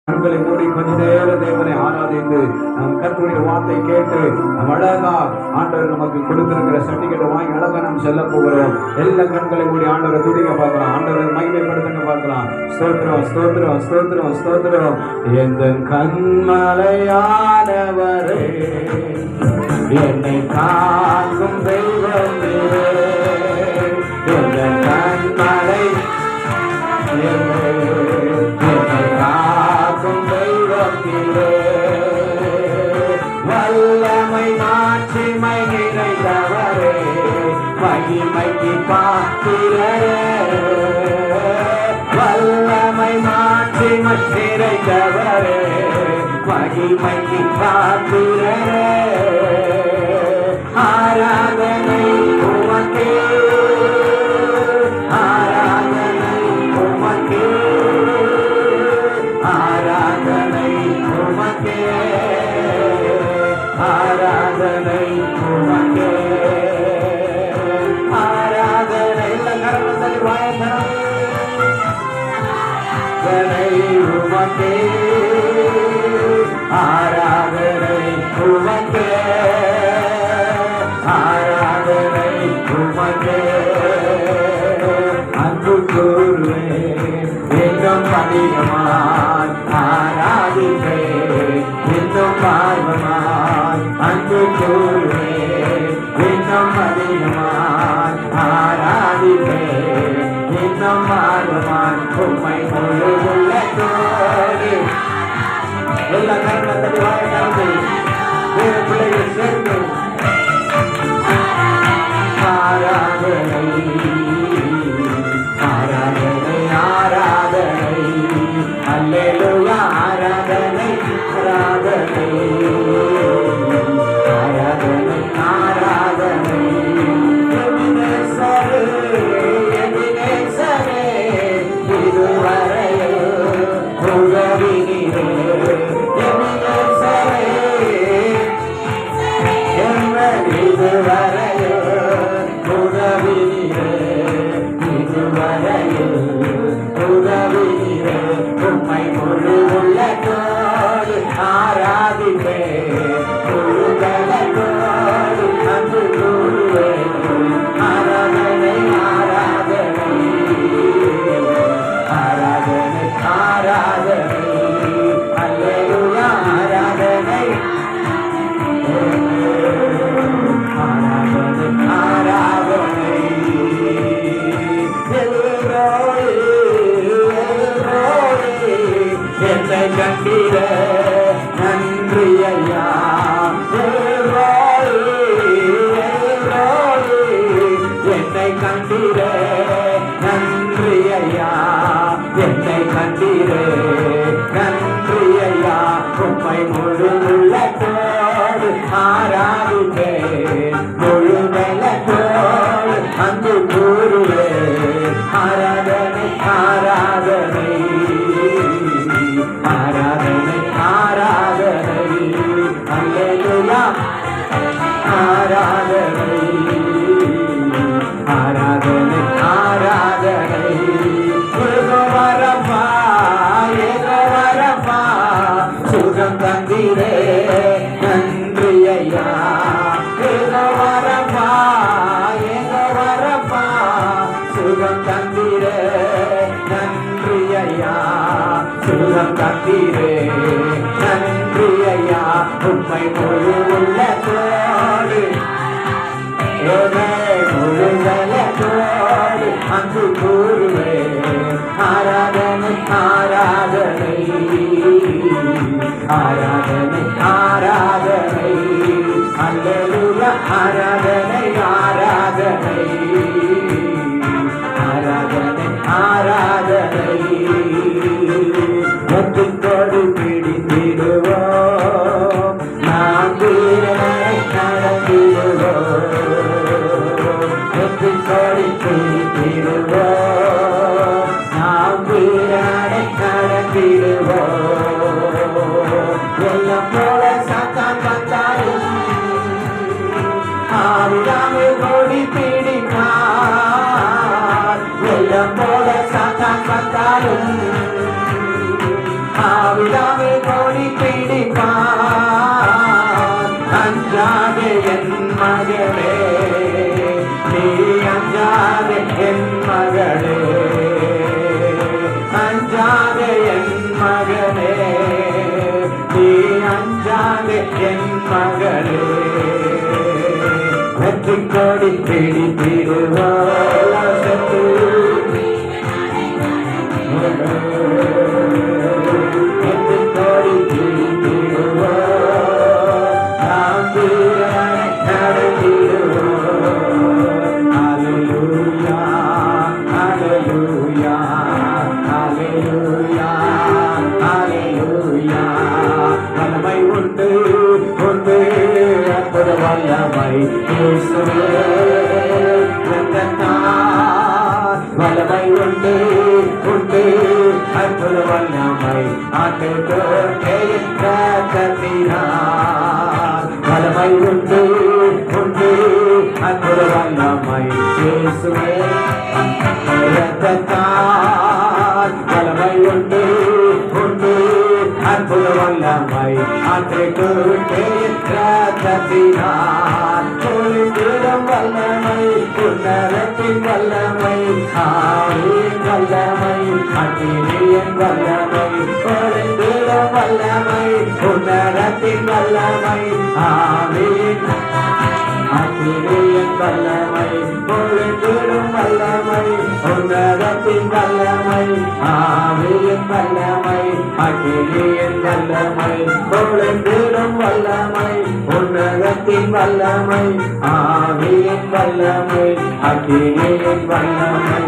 கண்களை மூடி கொஞ்ச நேர தேவனை ஆராதித்து நம் கர்த்தருடைய வார்த்தை கேட்டு நம் அழகா ஆண்டவர் நமக்கு கொடுத்திருக்கிற சர்டிபிகேட் வாங்கி அழகா நாம் செல்ல போகிறோம். எல்லா கண்களை மூடி ஆண்டவரை துதிக்க பார்க்கலாம், ஆண்டவரை மகிமைப்படுத்துங்க பார்க்கலாம். ஸ்தோத்திரம் ஸ்தோத்திரம் ஸ்தோத்திரம் ஸ்தோத்திரம். எந்த கண்மலையானவரே, என்னை காக்கும் தெய்வம் நீரே. எந்த கண்மலை வல்லமை மாட்சிமை நிறைந்தவரே, மகிமைக்கு பாத்திரரே. வல்லமை மாட்சிமை நிறைந்தவரே, மகிமைக்கு பாத்திரரே. ஆராதனை உமக்கே, ஆராதனை உமக்கே, ஆராதனை உமக்கே, ஆராதனை உமக்கே, ஆராதனை கரமசலி வாயனை உமக்கே, ஆராதனை உமக்கே, ஆராதனை உமக்கே. அன்பு கூறுவே இன்னும் அதிகமாய் ஆராதிப்பே, இன்னும் ஆர்வமாய் அன்பு கூறுவே இன்னும் அதிகமாய் ஆராதிப்பே, இன்னும் ஆர்வமாய் உம்மை முழு உள்ளத்தோடு. எல்லா கருணத்தை வாழ்க்கை வேறு பிள்ளைகள் சேர்ந்து ஆராதனை ஆராதனை ஆராதனை அல்லேலூயா ஆராதனை ஆராதனை ஆராதனை ஆராதனை. எபினேசரே எபினேசரே, இதுவரையில் உதவினீரே. எபினேசரே இதுவரையில் உதவினீரே, இதுவரையில் உதவினீரே. உம்மை முழு உள்ளத்தோடு ஆராதிப்பே, முழு பலத்தோடு அன்பு கூறுவே. ஆராதனை ஆராதனை ஆராதனை ஆராதனை அல்லேலூயா ஆராதனை ஆராதனை ஆராதனை. என்னை கண்டீர நன்றி ஐயா, என்னை கண்டீர நன்றி ஐயா, என்னை கண்டீர நன்றி ஐயா. உம்மை முழு உள்ளத்தோடு ஆராதிப்பே, முழு பலத்தோடு அன்பு கூறுவே. ஆராதனை ஆராதனை ஆராதனை ஆராதனை அல்லேலூயா ஆராதனை ஆராதனை ஆராதனை. ஏகோவரப்பா ஏகோவரப்பா, சுகம் தந்தீரே நன்றி ஐயா. ஏகோவரப்பா ஏகோவரப்பா, சுகம் தந்தீரே நன்றி ஐயா, சுகம் தந்தீரே நன்றி ஐயா. உம்மை முழு உள்ளத்தோடு முழு பலத்தோடு அன்பு கூறுவே. ஆராதனை ஆராதனை ஆராதனை ஆராதனை அல்லேலூயா ஆராதனை ஆராதனை ஆராதனை ஆராதனை. ஒத்துக்கோடு பிடித்திடுவோம், நாம் வீரனை நடத்திடுவோம். ஒத்துக்கோடு பிடித்திடுவோம், நாம் வீரனை நடத்திடுவோம். எல்லாம் போல சாத்தான் வந்தாலும் ஆவிடாமல் ஓடி பிடிப்பார். வெள்ளம் போல சாத்தான் வந்தாலும் பிதாவே கோடி பிடிப்பார். அஞ்சாதே என் மகளே, நீ அஞ்சாதே என் மகளே, அஞ்சாதே என் மகளே, நீ அஞ்சாதே என் மகளே. வெற்றி கொடி பிடித்திடுவார் சத்து, வெற்றி கொடி பிடித்திடுவார், நாம் வீரனை நடத்திடுவோம். ஹல்லேலூயா ஹல்லேலூயா ஹல்லேலூயா ஹல்லேலூயா. வல்லமை உண்டு உண்டு அற்புத வல்லமை இயேசுவே ரத்தத்தால். வல்லமை உண்டு உண்டு அற்புத வல்லமை ஆண்டவரின் ரத்தத்தினால். வல்லமை உண்டு உண்டு அற்புத வல்லமை இயேசுவே ரத்தத்தால். வல்லமை உண்டு உண்டு அற்புத வல்லமை ஆண்டவரின் ரத்தத்தினால். பொழிந்திடும் வல்லமை உன்னதத்தின் வல்லமை ஆவியின் வல்லமை அக்கினியின் வல்லமை. பொழிந்திடும் வல்லமை உன்னதத்தின் வல்லமை ஆவியின் அக்கினியின் வல்லமை. பொழிந்திடும் வல்லமை உன்னதத்தின் வல்லமை ஆவியின் வல்லமை அக்கினியின் வல்லமை. பொழிந்திடும் வல்லமை உன்னதத்தின் வல்லமை ஆவியின் வல்லமை அக்கினியின் வல்லமை.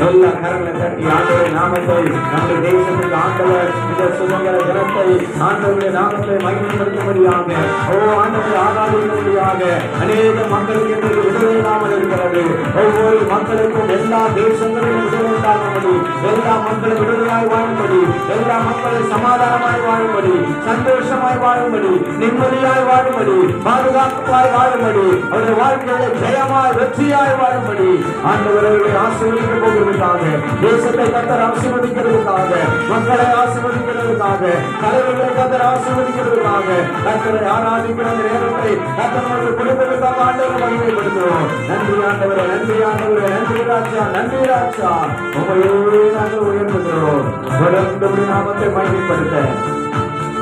எல்லா கரங்களை தட்டி ஆண்டவருடைய நாமத்தை, நம்முடைய தேசத்துக்கு ஆண்டவர் இந்த சுதந்திர தினத்தை ஆண்டவருடைய நாமத்தை மகிமைப்படுத்தும்படியாக, ஓ ஆண்டவரை ஆராதிக்கும்படியாக அநேக மக்களுக்கு இன்றைக்கு விடுதலை இல்லாமல் இருக்கிறது. ஒவ்வொரு மக்களுக்கும் எல்லா தேசங்களிலும் விடுதலை உண்டாகும்படி, எல்லா மக்களும் விடுதலாய் வாழும்படி, எல்லா மக்களும் சமாதானமாய் வாழும்படி, சந்தோஷமாய் வாழும்படி, நிம்மதியாய் வாழும்படி, பாதுகாப்பாய் வாழும்படி, அவருடைய வாழ்க்கையில ஜெயமாய் வெற்றியாய் வாழும்படி ஆண்டவர்களை ஆசீர்வதிக்க போகிறதுக்காக, தேசத்தை கர்த்தர் ஆசீர்வதிக்கிறதுக்காக, மக்களை ஆசீர்வதிக்கிறதுக்காக, தலைவர்களை கர்த்தர் ஆசீர்வதிக்கிறதுக்காக, கர்த்தரை ஆராதிக்கிற நேரத்தை கர்த்தர் கொடுப்பதற்காக ஆண்டவரை மகிமைப்படுத்துவோம். நன்றி ஆண்டவரே, நன்றி ஆண்டவரே, நன்றி ராஜா, நன்றி ராஜா. உண்மையோடு நாங்கள் உயர்த்துகிறோம். தொடர்ந்து நாமத்தை மகிமைப்படுத்த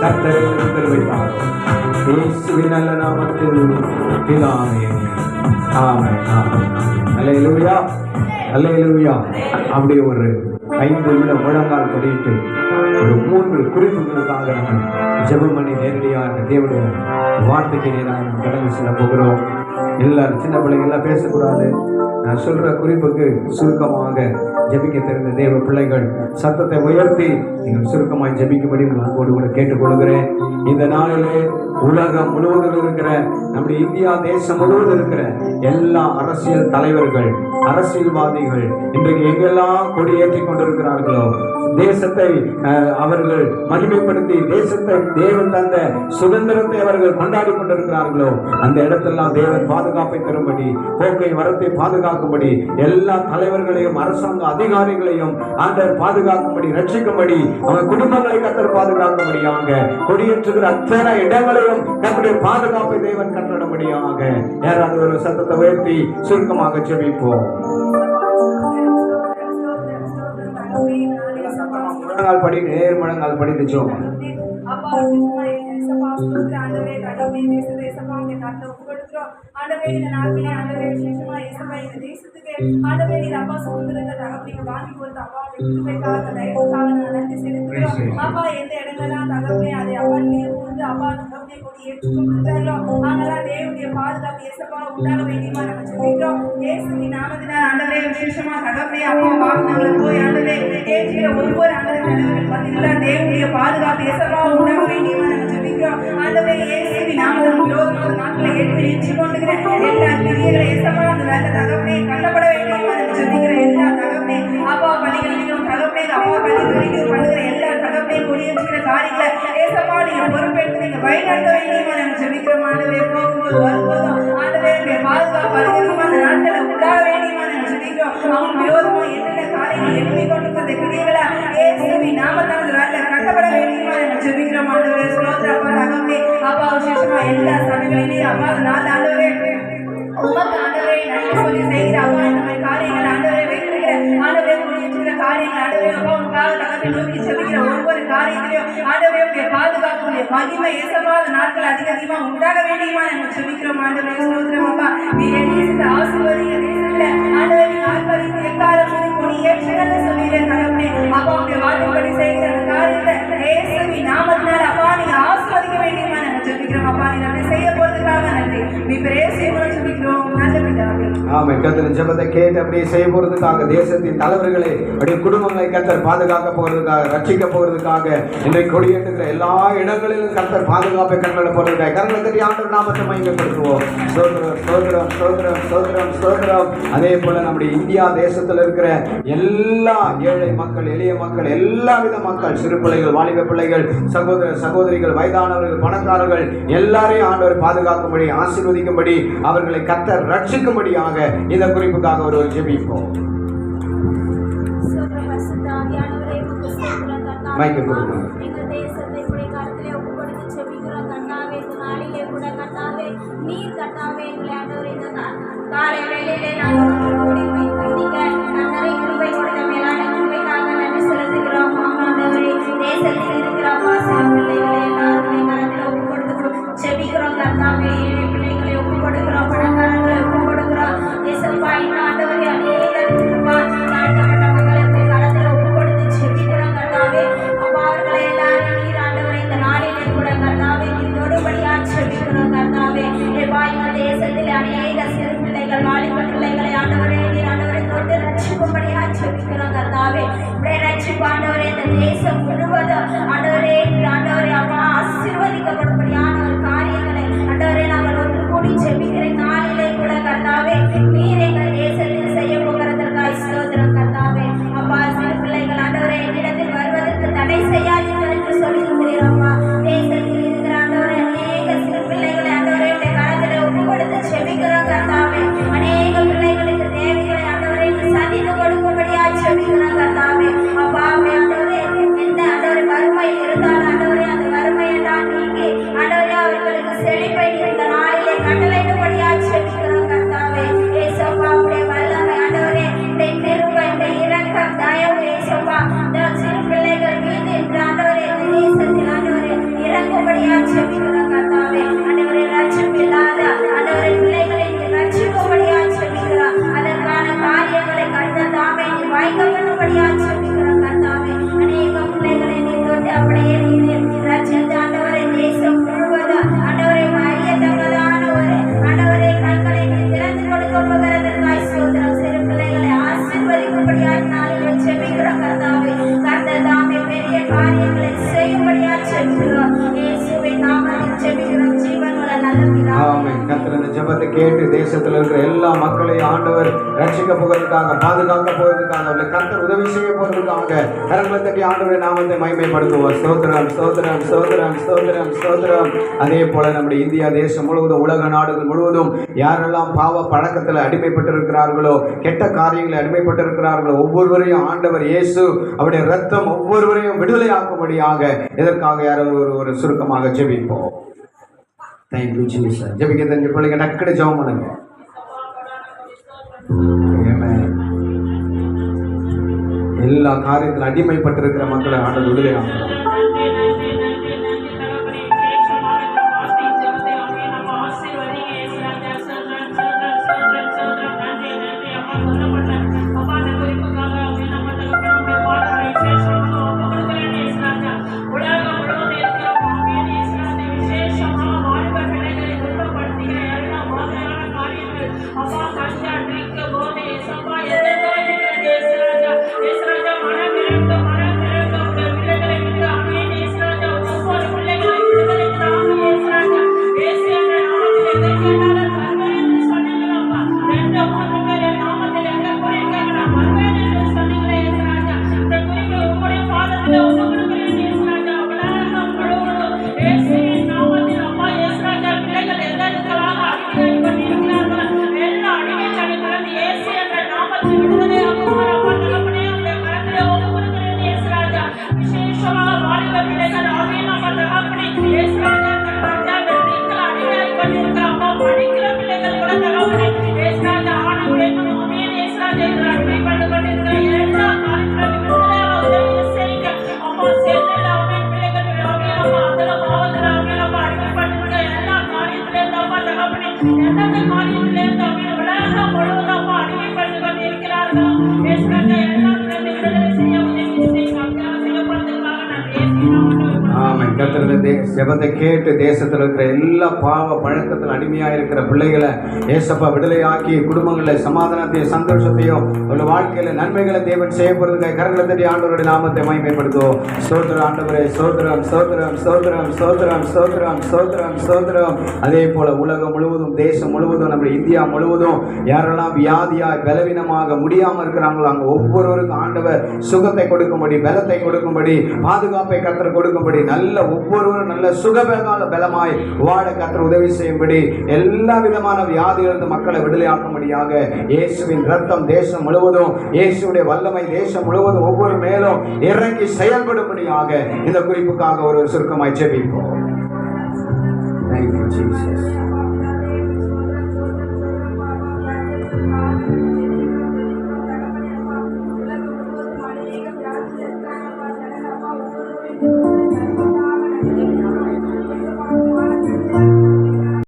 கர்த்தர் தெரிவித்தார். இயேசுவின் நல்ல நாமத்தில் பிதாவே. ஆமென் ஆமென். அல்லேலூயா அல்லேலூயா. அப்படி ஒரு 5 நிமிடம் முழங்கால் படிட்டு ஒரு 3 குறிப்புகளுக்காக நம்ம ஜெபம் பண்ணி நேரடியாக தேவனுடைய வார்த்தைக்கு நேராக நம்ம கடந்து செல்ல போகிறோம். எல்லாரும் சின்ன பிள்ளைங்க எல்லாம் பேசக்கூடாது. நான் சொல்ற குறிப்புக்கு சுருக்கமாக ஜெபிக்க தெரிந்த தேவ பிள்ளைகள் சத்தத்தை உயர்த்தி நீங்கள் சுருக்கமாய் ஜெபிக்கும்படி அன்போடு கூட கேட்டுக்கொள்கிறேன். இந்த நாளிலே உலகம் முழுவதும் இருக்கிற, நம்முடைய இந்தியா தேசம் முழுவதும் இருக்கிற எல்லா அரசியல் தலைவர்கள், அரசியல்வாதிகள் இன்றைக்கு எங்கெல்லாம் கொடியேற்றி கொண்டிருக்கிறார்களோ, தேசத்தை அவர்கள் மகிமைப்படுத்தி, தேசத்தை தேவன் தந்த சுதந்திரத்தை அவர்கள் கொண்டாடி கொண்டிருக்கிறார்களோ, அந்த இடத்தெல்லாம் தேவன் பாதுகாப்பை தரும்படி, போக்கை வரத்தை பாதுகாக்கும்படி, எல்லா தலைவர்களையும் அரசாங்க அதிகாரிகளையும் ஆண்டவர் பாதுகாக்கும்படி, ரட்சிக்கும்படி, அவர் குடும்பங்களை கர்த்தர் பாதுகாக்கும்படியாக, கொடியேற்றுகிற அத்தனை இடங்களையும் நம்முடைய பாதுகாப்பை தேவன் கட்டளம்படியாக. யாராவது ஒரு சத்தத்தை உயர்த்தி சுருக்கமாக ஜெபிப்போம். முழங்கால் படி, நேர் முழங்கால் படித்து ஜெபம். ஆண்டவே இந்த நாட்களே ஆண்டவே விசேஷமா இயேசுவே இந்த தேசத்துக்கு ஆண்டவே நீர் அப்பா சுதந்திரத்தை தகப்பீங்க வாங்கி கொடுத்த அப்பா கிருபைக்காக தயவுக்காக நான் நன்றி செலுத்துகிறோம். அப்பா எந்த இடங்கள்லாம் தகப்பே அதை அப்பா நீர் வந்து அப்பா தகப்பே கொடி ஏற்றுக்கொண்டிருந்தார்களோ அங்கெல்லாம் தேவனுடைய பாதுகாப்பு இயேசுப்பா உண்டாக வேண்டியமா நம்ம சொல்லிக்கிறோம். இயேசுவின் நாமத்தினால் ஆண்டவே விசேஷமா தகப்பே அப்பா வாகனங்களை போய் ஆண்டவே ஏற்றுகிற ஒவ்வொரு ஆண்டவே தலைவர்கள் பார்த்தீங்கன்னா தேவனுடைய பாதுகாப்பு இயேசுப்பா உண்டாக வேண்டியமா நம்ம சொல்லிக்கிறோம். ஆண்டவே இயேசுவின் நாமத்தின் விரோதமாக நாட்களை ஏற்று ஏற்றி கொண்டுகிற எல்லா கிரியைகளை இயேசுப்பா அந்த நல்ல தகப்பனே கண்டப்பட வேண்டியமா நம்ம சொல்லிக்கிற எல்லா தகப்பனே அப்பா பள்ளிகளிலும் தகப்பனே அப்பா பள்ளிகளிலும் பண்ணுகிற எல்லா தகப்பனே தகப்பனே முடியுங்கிற காரியங்களை ஏசப்பா நீங்க பொறுப்பெடுத்து நீங்க வழிநடத்த வேண்டியமா நாங்கள் ஜெபிக்கிறோம் ஆண்டவரே. போகும்போது வரும்போதும் ஆண்டவரே பாதுகாப்பு அதிகமாக அந்த நாட்களை உண்டாக வேண்டியமா நாங்கள் ஜெபிக்கிறோம். அவங்க விரோதமா என்னென்ன காரியங்கள் எழுப்பி கொண்டு வந்த கிரியைகளை இயேசுவின் நாமத்தால் வேலை கட்டப்பட வேண்டியமா நாங்கள் ஜெபிக்கிறோம் ஆண்டவரே. ஸ்தோத்திரம் அப்பா தகப்பனே. அப்பா விசேஷமா எல்லா சபைகளிலேயும் அப்பா நாள் ஆண்டவரே உமக்கு ஆண்டவரே நன்றி சொல்லி செய்கிற அப்பா இந்த மாதிரி காரியங்கள் ஆண்டவரே வைத்திருக்கிற ஆண்டவரே முடியிருக்கிற காரியங்கள் ஆண்டவரே அப்பா உங்களுக்காக தகப்பை நோக்கி செபிக்கிற ஒவ்வொரு காரியத்திலையும் ஆண்டவரே உடைய பாதுகாப்பு மகிமை ஏசப்பா அந்த நாட்கள் அதிகமா உண்டாக வேண்டியமா நாங்கள் செபிக்கிறோம் ஆண்டவரே. ஸ்தோத்திரம் அப்பா நீங்க தேசத்தை ஆசீர்வதிங்க. தேசத்துல ஆண்டவரே நீங்க ஆசீர்வதித்து எக்காலம் கொடி ஏற்றுகிறது சொல்லிடுற தகப்பனே அப்பா உடைய வாக்குப்படி செய்கிற அந்த காரியத்தை இயேசுவின் நாமத்தினால் அப்பா நீங்க ஆசீர்வதிக்க வேண்டியமா நாங்கள் செபிக்கிறோம் அப்பா. நீங்க அப்படி செய்ய போறதுக்காக நன்றி. நீ பிரேசிக்கிறோம் செபிக்கிறோம். ஆமென். கர்த்தரின் ஜெபத்தை கேட்டு அப்படியே செய்ய போறதுக்காக தேசத்தின் தலைவர்களை அப்படியே குடும்பங்களை கர்த்தர் பாதுகாக்க போறதுக்காக ரட்சிக்க போறதுக்காக இன்றைக்கு கொடியேற்றுகிற எல்லா இடங்களிலும் கர்த்தர் பாதுகாப்பை கண்களை போறதுக்காக கரங்களை தட்டி ஆண்டவர் நாமத்தை மையப்படுத்துவோம். ஸ்தோத்திரம் ஸ்தோத்திரம் ஸ்தோத்திரம் ஸ்தோத்திரம் ஸ்தோத்திரம். அதே போல நம்முடைய இந்தியா தேசத்தில் இருக்கிற எல்லா ஏழை மக்கள் எளிய மக்கள் எல்லா வித மக்கள் சிறு பிள்ளைகள் வாலிப பிள்ளைகள் சகோதர சகோதரிகள் வயதானவர்கள் பணக்காரர்கள் எல்லாரையும் ஆண்டவர் பாதுகாக்கும்படி ஆசீர்வதிக்கும்படி அவர்களை கர்த்தர் ரட்சிக்கும்படியாக இந்த குறிப்புக்காக ஒரு ஜெபிப்போம். மைக்கு கொடுங்க. எங்கள் தேசத்தை இப்படி கருத்திலே ஒப்பு கொடுத்து செபிக்கிறோம் கர்த்தாவே. இந்த நாளிலே கூட கர்த்தாவே நீர் கர்த்தாவே எங்களை ஆண்டவரே இந்த காலை வேளையிலே நாங்கள் கூடி வைத்திருக்க நன்றி கிருபை கொடுத்த மேலான கிருபைக்காக நன்றி செலுத்துகிறோம் ஆண்டவரே. தேசத்தில் இருக்கிற சிறு பிள்ளைகளை எல்லாருடைய கருத்திலே ஒப்பு கொடுத்து செபிக்கிறோம் கர்த்தாவே. ஏழை பிள்ளைகளை ஒப்பு கொடுக்கிறோம், பணக்காரர்களை ஒப்பு கொடுக்கிறோம். தேசப்பா இன்னும் ஆண்டவரே அநேக தாழ்த்தப்பட்ட மக்களுக்கு கருத்திலே ஒப்பு கொடுத்து செபிக்கிறோம் கர்த்தாவே. அவர்களை எல்லாரும் நீர் ஆண்டவரே இந்த நாளிலே கூட கர்த்தாவே நீர் தொடுபடியா செபிக்கிறோம் கர்த்தாவே. இந்த தேசத்தில் அநேக சிறு பிள்ளைகள் வாலிப பிள்ளைகளை ஆண்டவரே நீர் ஆண்டவரை தொட்டு ரட்சிக்கும்படியா செபிக்கிறோம் கர்த்தாவே. இப்படியே ரட்சிப்பு ஆண்டவரே இந்த தேசம் முழுவதும் ஆண்டவரே ஆண்டவரே அப்பா ஆசீர்வதிக்கப்படும்படியான ஒரு காரியங்களை ஆண்டவரே நாங்கள் ஒன்று கூடி செபிக்கிற நாளிலே கூட கர்த்தாவே நீர் எங்கள் தேசத்தில் செய்ய போகிறதற்காக ஸ்தோத்திரம் கர்த்தாவே. அப்பா சிறு பிள்ளைகள் ஆண்டவரே என்னிடத்தில் வருவதற்கு தடை செய்யாதீர்கள் என்று சொல்லியிருக்கிறீர் அம்மா. தேசத்தில் இருக்கிற ஆண்டவரே அநேக சிறு பிள்ளைகளை ஆண்டவரே கரத்திலே ஒப்பு கொடுத்து செபிக்கிறோம் கர்த்தாவே. அநேக பிள்ளைகளுக்கு தேவைகளை ஆண்டவரே சந்தித்து கொடுக்கும்படியா செபிக்கிறோம் கர்த்தாவே. அப்பா ஆண்டவரே எந்த ஆண்டவரே வறுமை இருந்தால் ஆண்டவரே அந்த வறுமையை தான் நீக்கி ஆண்டவரே அவர்களுக்கு செழிப்பை இந்த நாளிலே கட்டளையிடும்படியா செபிக்கிறோம் கர்த்தாவே. ஏசப்பா உடைய வல்லமை ஆண்டவரே இந்த கிருபை இந்த இரக்கம் தயவு ஏசப்பா இந்த சிறு பிள்ளைகள் மீது இந்த ஆண்டவரே இந்த தேசத்தில் ஆண்டவரே இறங்கும்படியா செபிக்கிறோம் கர்த்தாவே. ஆண்டவரே ரட்சிப்பில்லாத ஆண்டவரே பிள்ளைகளை ரட்சிக்கும்படியா செபிக்கிறோம். அதற்கான காரியங்களை கர்த்தர் தாமே நீ வாய்க்க பண்ணும்படியா செபிக்கிறோம் கர்த்தாவே. அநேக பிள்ளைகளை நீ தொட்டு அப்படியே நீர் ரட்சித்து ஆண்டவரே தேசம் முழுவதும் ஆண்டவரை அறியத்தக்கதான ஒரு ஆண்டவரே கண்களை நீ திறந்து கொடுக்க போகிறதற்காக ஸ்தோத்திரம். சிறு பிள்ளைகளை ஆசீர்வதிக்கும்படியா நாளிலே செபிக்கிறோம் கர்த்தாவே. கர்த்தர் தாமே பெரிய காரியங்களை செய்யும்படியா செபிக்கிறோம். இயேசுவின் நாமத்தில் செபிக்கிறோம் ஜீவனுள்ள நல்ல பிதாவே. ஆமென். கர்த்தர் இந்த ஜெபத்தை கேட்டு தேசத்தில் இருக்கிற எல்லா மக்களையும் ஆண்டவர் ரட்சிக்க போகிறதுக்காக பாதுகாக்க போகிறதுக்காக அவர்களை கர்த்தர் உதவி செய்ய போகிறதுக்காக கரங்களை தட்டி ஆண்டவரை நாமத்தை மகிமைப்படுத்துவோம். ஸ்தோத்திரம் ஸ்தோத்திரம் ஸ்தோத்திரம் ஸ்தோத்திரம் ஸ்தோத்திரம். அதே போல நம்முடைய இந்தியா தேசம் முழுவதும் உலக நாடுகள் முழுவதும் யாரெல்லாம் பாவ பழக்கத்தில் அடிமைப்பட்டிருக்கிறார்களோ கெட்ட காரியங்களை அடிமைப்பட்டிருக்கிறார்களோ ஒவ்வொருவரையும் ஆண்டவர் இயேசு அவருடைய ரத்தம் ஒவ்வொருவரையும் விடுதலையாக்கும்படியாக இதற்காக யாரோ ஒரு சுருக்கமாக ஜெபிப்போம். Thank you Jesus. ஜெபிக்க தெரிஞ்ச பிள்ளைங்க டக்குனு ஜெபம் பண்ணுங்க. எல்லா காரியத்தில் அடிமைப்பட்டிருக்கிற மக்களை ஆண்டவர் விடுதலையாக்குறார். மனம் கர்த்தருடைய ஜெபத்தை கேட்டு தேசத்தில் இருக்கிற எல்லா பாவ பழக்கத்தில் அடிமையாக இருக்கிற பிள்ளைகளை ஏசப்பா விடுதலையாக்கி குடும்பங்களில் சமாதானத்தையும் சந்தோஷத்தையும் ஒரு வாழ்க்கையில நன்மைகளை தேவன் செய்ய போறதுக்காக கரங்களை தட்டி ஆண்டவருடைய நாமத்தை மகிமைப்படுத்துவோம். ஸ்தோத்திரம் ஆண்டவரே, ஸ்தோத்திரம் ஸ்தோத்திரம் ஸ்தோத்திரம் ஸ்தோத்திரம் ஸ்தோத்திரம் ஸ்தோத்திரம் ஸ்தோத்திரம். அதே போல உலகம் முழுவதும், தேசம் முழுவதும், நம்ம இந்தியா முழுவதும் யாரெல்லாம் வியாதியாய் பலவீனமாக முடியாம இருக்கிறாங்களோ அங்க ஒவ்வொருவருக்கும் ஆண்டவர் சுகத்தை கொடுக்கும்படி, பலத்தை கொடுக்கும்படி, பாதுகாப்பை கர்த்தர் கொடுக்கும்படி, நல்ல ஒவ்வொருவரும் நல்ல சுகபலமான பலமாய் வாழ கர்த்தர் உதவி செய்யும்படி, எல்லா விதமான வியாதியிலிருந்து மக்களை விடுதலையாக்கும்படியாக இயேசுவின் ரத்தம் தேசம் முழுவதும், இயேசுடைய வல்லமை தேசம் முழுவதும் ஒவ்வொரு மேலும் இறங்கி செயல்படும்படியாக இந்த குறிப்புக்காக ஒரு சுருக்கமாய் ஜெபிப்போம். Thank you, Jesus.